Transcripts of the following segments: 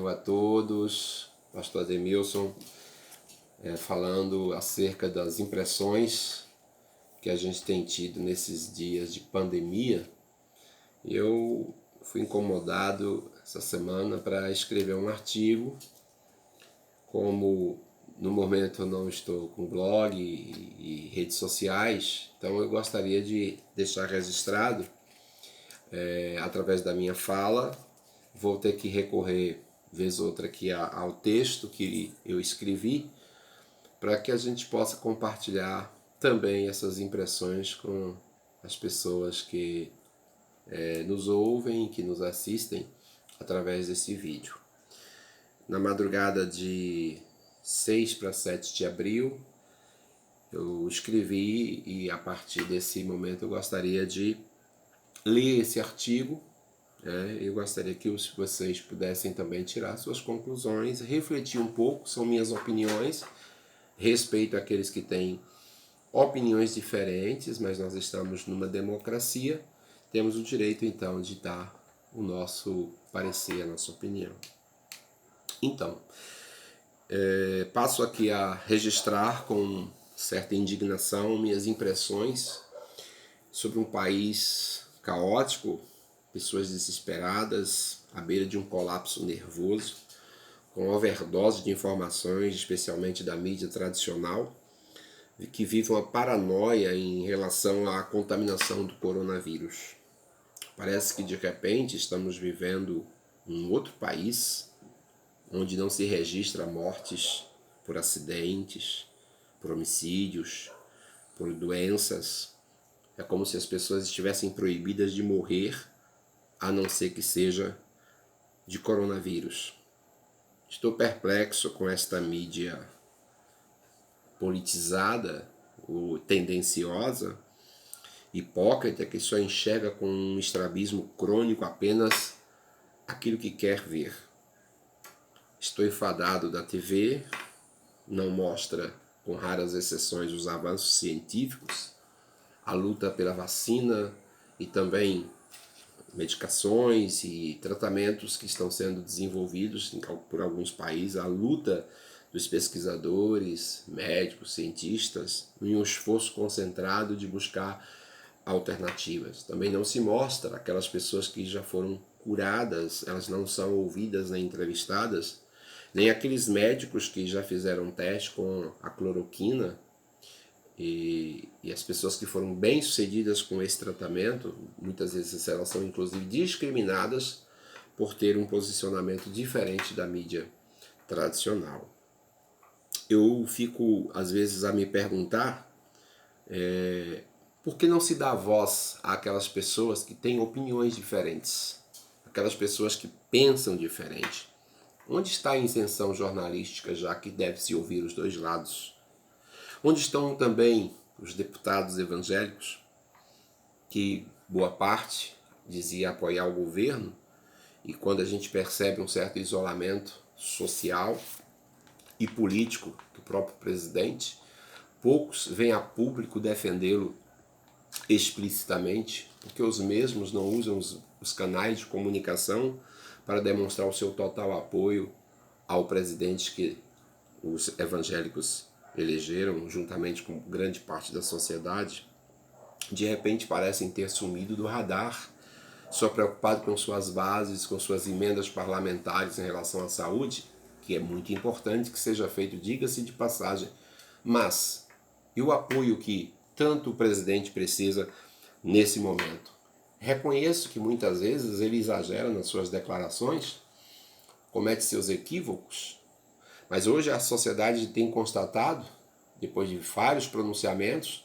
dia a todos. Pastor Ademilson falando acerca das impressões que a gente tem tido nesses dias de pandemia. Eu fui incomodado essa semana para escrever um artigo. Como no momento eu não estou com blog e redes sociais, então eu gostaria de deixar registrado através da minha fala. Vou ter que recorrer vez ou outra aqui ao texto que eu escrevi, para que a gente possa compartilhar também essas impressões com as pessoas que nos ouvem, que nos assistem através desse vídeo. Na madrugada de 6 para 7 de abril, eu escrevi e a partir desse momento eu gostaria de ler esse artigo. Eu gostaria que vocês pudessem também tirar suas conclusões, refletir um pouco, são minhas opiniões, respeito àqueles que têm opiniões diferentes, mas nós estamos numa democracia, temos o direito então de dar o nosso parecer, a nossa opinião. Então, passo aqui a registrar com certa indignação minhas impressões sobre um país caótico, pessoas desesperadas, à beira de um colapso nervoso, com overdose de informações, especialmente da mídia tradicional, que vive uma paranoia em relação à contaminação do coronavírus. Parece que de repente estamos vivendo um outro país, onde não se registra mortes por acidentes, por homicídios, por doenças. É como se as pessoas estivessem proibidas de morrer, a não ser que seja de coronavírus. Estou perplexo com esta mídia politizada, ou tendenciosa, hipócrita, que só enxerga com um estrabismo crônico apenas aquilo que quer ver. Estou enfadado da TV, não mostra, com raras exceções, os avanços científicos, a luta pela vacina e também medicações e tratamentos que estão sendo desenvolvidos por alguns países, a luta dos pesquisadores, médicos, cientistas, em um esforço concentrado de buscar alternativas. Também não se mostra aquelas pessoas que já foram curadas, elas não são ouvidas nem entrevistadas, nem aqueles médicos que já fizeram teste com a cloroquina e as pessoas que foram bem-sucedidas com esse tratamento, muitas vezes elas são inclusive discriminadas por ter um posicionamento diferente da mídia tradicional. Eu fico às vezes a me perguntar por que não se dá voz àquelas pessoas que têm opiniões diferentes, aquelas pessoas que pensam diferente. Onde está a isenção jornalística, já que deve-se ouvir os dois lados? Onde estão também os deputados evangélicos, que boa parte dizia apoiar o governo, e quando a gente percebe um certo isolamento social e político do próprio presidente, poucos vêm a público defendê-lo explicitamente, porque os mesmos não usam os canais de comunicação para demonstrar o seu total apoio ao presidente que os evangélicos elegeram, juntamente com grande parte da sociedade. De repente parecem ter sumido do radar, só preocupado com suas bases, com suas emendas parlamentares em relação à saúde, que é muito importante que seja feito, diga-se de passagem, mas e o apoio que tanto o presidente precisa nesse momento? Reconheço que muitas vezes ele exagera nas suas declarações, comete seus equívocos, mas hoje a sociedade tem constatado, depois de vários pronunciamentos,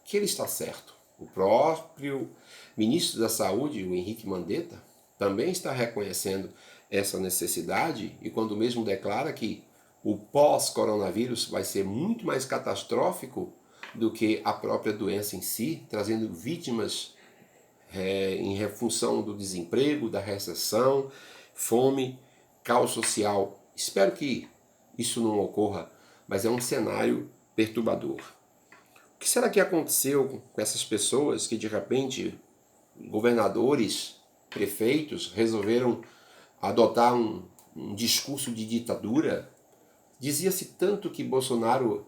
que ele está certo. O próprio ministro da Saúde, o Henrique Mandetta, também está reconhecendo essa necessidade e quando mesmo declara que o pós-coronavírus vai ser muito mais catastrófico do que a própria doença em si, trazendo vítimas em função do desemprego, da recessão, fome, caos social. Espero que isso não ocorra, mas é um cenário perturbador. O que será que aconteceu com essas pessoas que de repente governadores, prefeitos resolveram adotar um discurso de ditadura. Dizia-se tanto que Bolsonaro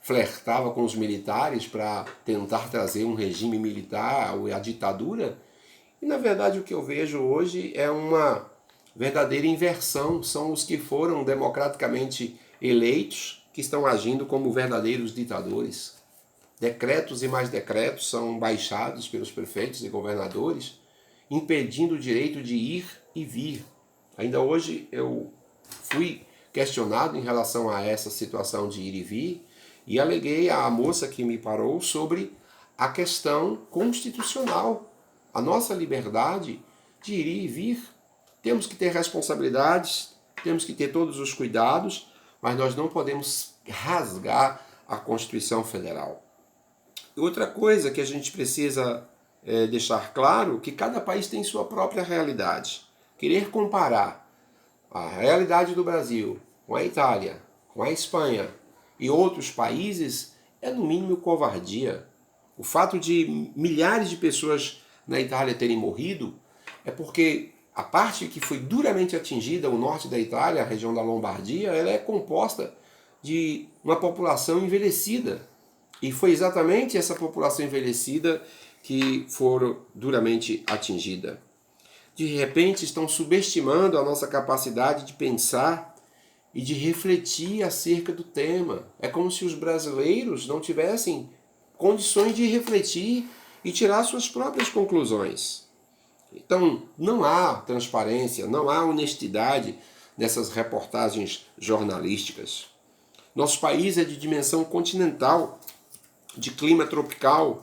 flertava com os militares para tentar trazer um regime militar, a ditadura. E na verdade o que eu vejo hoje é uma verdadeira inversão. São os que foram democraticamente eleitos que estão agindo como verdadeiros ditadores. Decretos e mais decretos são baixados pelos prefeitos e governadores, impedindo o direito de ir e vir. Ainda hoje eu fui questionado em relação a essa situação de ir e vir e aleguei à moça que me parou sobre a questão constitucional, a nossa liberdade de ir e vir. Temos que ter responsabilidades, temos que ter todos os cuidados, mas nós não podemos rasgar a Constituição Federal. Outra coisa que a gente precisa deixar claro, que cada país tem sua própria realidade. Querer comparar a realidade do Brasil com a Itália, com a Espanha e outros países é no mínimo covardia. O fato de milhares de pessoas na Itália terem morrido é porque a parte que foi duramente atingida, o norte da Itália, a região da Lombardia, ela é composta de uma população envelhecida. E foi exatamente essa população envelhecida que foram duramente atingida. De repente estão subestimando a nossa capacidade de pensar e de refletir acerca do tema. É como se os brasileiros não tivessem condições de refletir e tirar suas próprias conclusões. Então, não há transparência, não há honestidade nessas reportagens jornalísticas. Nosso país é de dimensão continental, de clima tropical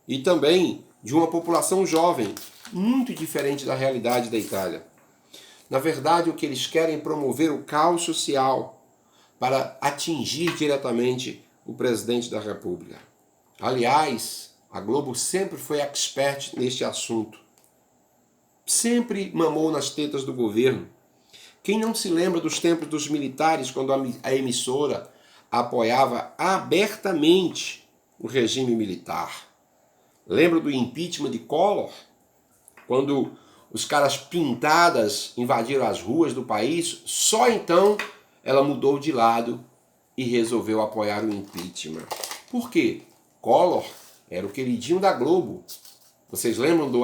e também de uma população jovem, muito diferente da realidade da Itália. Na verdade, o que eles querem é promover o caos social para atingir diretamente o presidente da República. Aliás, a Globo sempre foi expert neste assunto. Sempre mamou nas tetas do governo. Quem não se lembra dos tempos dos militares, quando a emissora apoiava abertamente o regime militar? Lembra do impeachment de Collor? Quando os caras pintadas invadiram as ruas do país, só então ela mudou de lado e resolveu apoiar o impeachment. Por quê? Collor era o queridinho da Globo. Vocês lembram do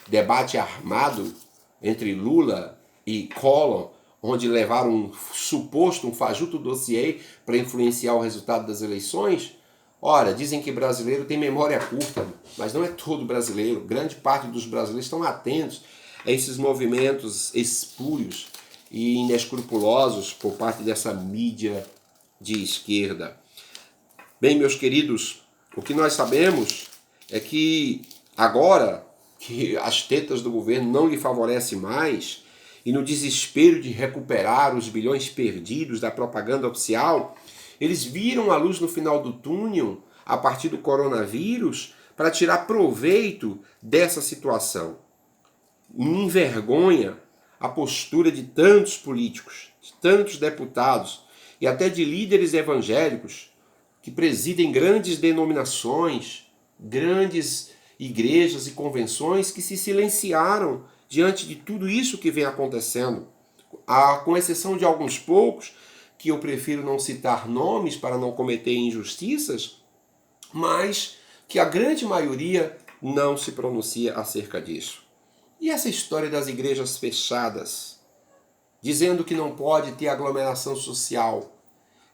debate armado entre Lula e Collor, onde levaram um fajuto dossiê para influenciar o resultado das eleições? Ora, dizem que brasileiro tem memória curta, mas não é todo brasileiro. Grande parte dos brasileiros estão atentos a esses movimentos espúrios e inescrupulosos por parte dessa mídia de esquerda. Bem, meus queridos, o que nós sabemos é que agora que as tetas do governo não lhe favorecem mais e no desespero de recuperar os bilhões perdidos da propaganda oficial, eles viram a luz no final do túnel a partir do coronavírus para tirar proveito dessa situação. Me envergonha a postura de tantos políticos, de tantos deputados e até de líderes evangélicos que presidem grandes denominações, grandes igrejas e convenções que se silenciaram diante de tudo isso que vem acontecendo, com exceção de alguns poucos, que eu prefiro não citar nomes para não cometer injustiças, mas que a grande maioria não se pronuncia acerca disso. E essa história das igrejas fechadas, dizendo que não pode ter aglomeração social?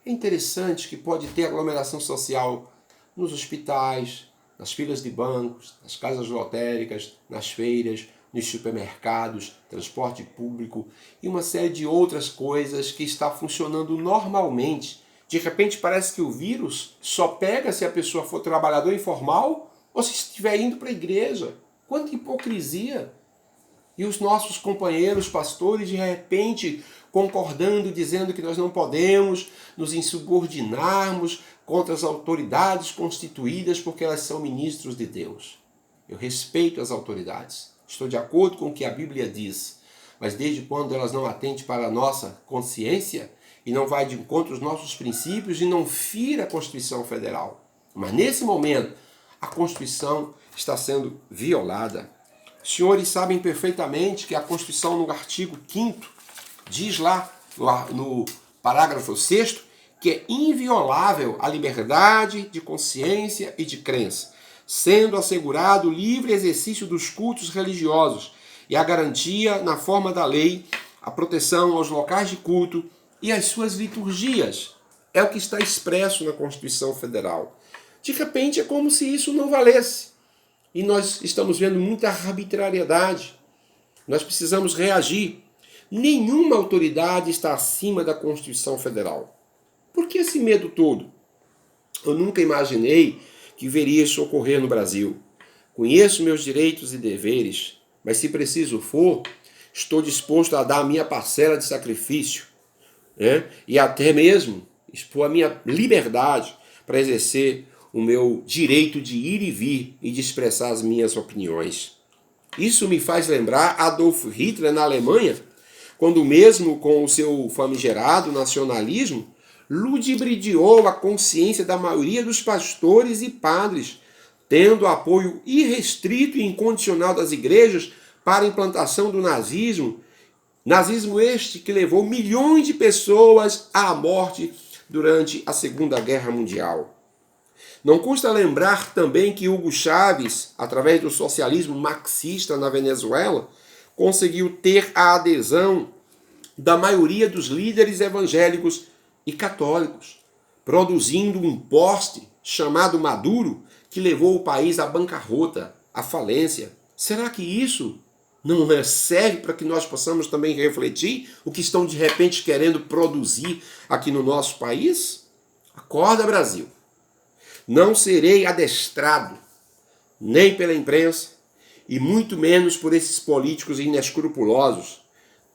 É interessante que pode ter aglomeração social nos hospitais, nas filas de bancos, nas casas lotéricas, nas feiras, nos supermercados, transporte público e uma série de outras coisas que está funcionando normalmente. De repente parece que o vírus só pega se a pessoa for trabalhador informal ou se estiver indo para a igreja. Quanta hipocrisia! E os nossos companheiros pastores, de repente, concordando, dizendo que nós não podemos nos insubordinarmos contra as autoridades constituídas porque elas são ministros de Deus. Eu respeito as autoridades, estou de acordo com o que a Bíblia diz, mas desde quando elas não atentem para a nossa consciência e não vai de encontro aos nossos princípios e não fira a Constituição Federal. Mas nesse momento, a Constituição está sendo violada. Os senhores sabem perfeitamente que a Constituição, no artigo 5º, diz lá no parágrafo 6º que é inviolável a liberdade de consciência e de crença, sendo assegurado o livre exercício dos cultos religiosos e a garantia, na forma da lei, a proteção aos locais de culto e às suas liturgias. É o que está expresso na Constituição Federal. De repente é como se isso não valesse. E nós estamos vendo muita arbitrariedade. Nós precisamos reagir. Nenhuma autoridade está acima da Constituição Federal. Por que esse medo todo? Eu nunca imaginei que veria isso ocorrer no Brasil. Conheço meus direitos e deveres, mas se preciso for, estou disposto a dar a minha parcela de sacrifício, né? E até mesmo expor a minha liberdade para exercer o meu direito de ir e vir e de expressar as minhas opiniões. Isso me faz lembrar Adolf Hitler na Alemanha, quando mesmo com o seu famigerado nacionalismo, ludibriou a consciência da maioria dos pastores e padres, tendo apoio irrestrito e incondicional das igrejas para a implantação do nazismo. Nazismo este que levou milhões de pessoas à morte durante a Segunda Guerra Mundial. Não custa lembrar também que Hugo Chávez, através do socialismo marxista na Venezuela, conseguiu ter a adesão da maioria dos líderes evangélicos e católicos, produzindo um poste chamado Maduro, que levou o país à bancarrota, à falência. Será que isso não serve para que nós possamos também refletir o que estão de repente querendo produzir aqui no nosso país? Acorda, Brasil! Não serei adestrado nem pela imprensa e muito menos por esses políticos inescrupulosos.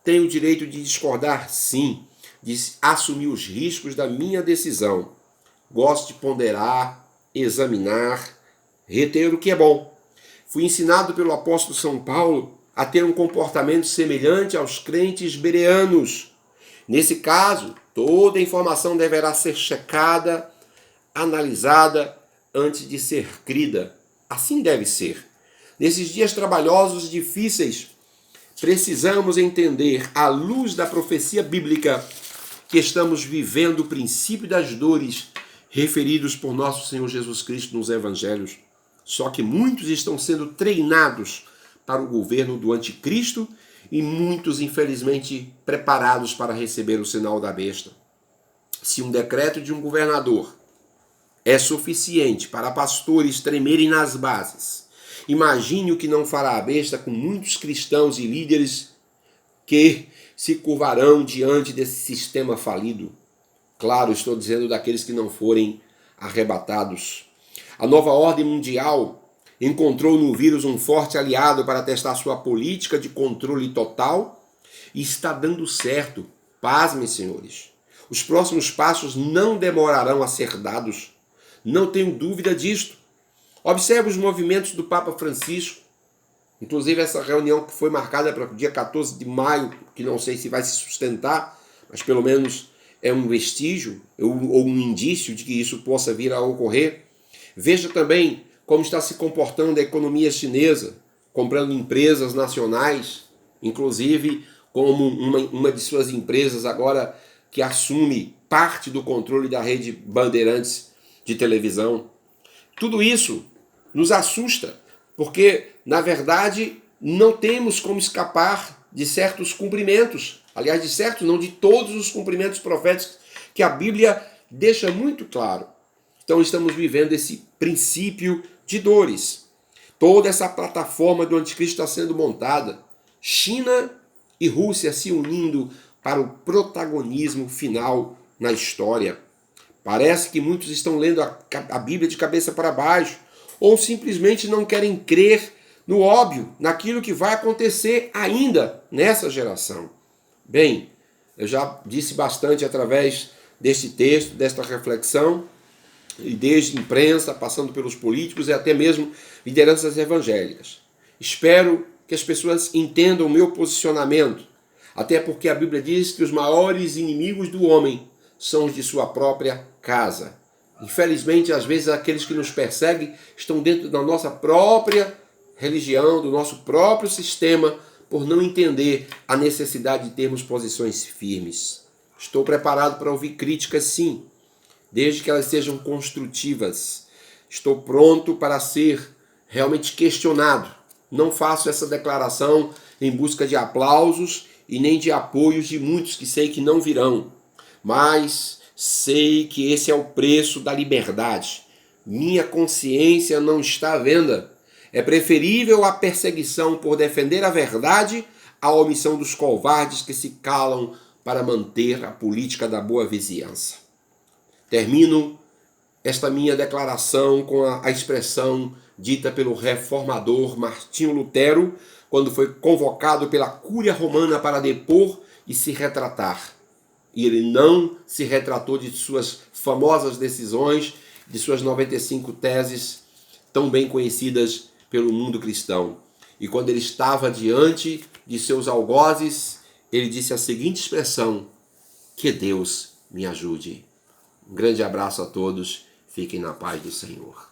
Tenho o direito de discordar, sim, de assumir os riscos da minha decisão. Gosto de ponderar, examinar, reter o que é bom. Fui ensinado pelo apóstolo São Paulo a ter um comportamento semelhante aos crentes bereanos. Nesse caso, toda a informação deverá ser checada, analisada antes de ser crida. Assim deve ser. Nesses dias trabalhosos e difíceis, precisamos entender, à luz da profecia bíblica, que estamos vivendo o princípio das dores referidos por nosso Senhor Jesus Cristo nos evangelhos. Só que muitos estão sendo treinados para o governo do anticristo e muitos, infelizmente, preparados para receber o sinal da besta. Se um decreto de um governador é suficiente para pastores tremerem nas bases, imagine o que não fará a besta com muitos cristãos e líderes que se curvarão diante desse sistema falido. Claro, estou dizendo daqueles que não forem arrebatados. A nova ordem mundial encontrou no vírus um forte aliado para testar sua política de controle total e está dando certo. Pasmem, senhores. Os próximos passos não demorarão a ser dados. Não tenho dúvida disto. Observe os movimentos do Papa Francisco. Inclusive essa reunião que foi marcada para o dia 14 de maio, que não sei se vai se sustentar, mas pelo menos é um vestígio ou um indício de que isso possa vir a ocorrer. Veja também como está se comportando a economia chinesa, comprando empresas nacionais, inclusive como uma de suas empresas agora que assume parte do controle da rede Bandeirantes de televisão. Tudo isso nos assusta, porque, na verdade, não temos como escapar de certos cumprimentos. Aliás, de certos, não de todos os cumprimentos proféticos que a Bíblia deixa muito claro. Então, estamos vivendo esse princípio de dores. Toda essa plataforma do anticristo está sendo montada. China e Rússia se unindo para o protagonismo final na história. Parece que muitos estão lendo a Bíblia de cabeça para baixo, ou simplesmente não querem crer no óbvio, naquilo que vai acontecer ainda nessa geração. Bem, eu já disse bastante através deste texto, desta reflexão, e desde imprensa, passando pelos políticos e até mesmo lideranças evangélicas. Espero que as pessoas entendam o meu posicionamento, até porque a Bíblia diz que os maiores inimigos do homem são os de sua própria casa. Infelizmente, às vezes, aqueles que nos perseguem estão dentro da nossa própria religião, do nosso próprio sistema por não entender a necessidade de termos posições firmes. Estou preparado para ouvir críticas, sim, desde que elas sejam construtivas. Estou pronto para ser realmente questionado. Não faço essa declaração em busca de aplausos e nem de apoios de muitos que sei que não virão. Mas sei que esse é o preço da liberdade. Minha consciência não está à venda. É preferível a perseguição por defender a verdade à omissão dos covardes que se calam para manter a política da boa vizinhança. Termino esta minha declaração com a expressão dita pelo reformador Martinho Lutero, quando foi convocado pela Cúria Romana para depor e se retratar. E ele não se retratou de suas famosas decisões, de suas 95 teses tão bem conhecidas pelo mundo cristão. E quando ele estava diante de seus algozes, ele disse a seguinte expressão: que Deus me ajude. Um grande abraço a todos, fiquem na paz do Senhor.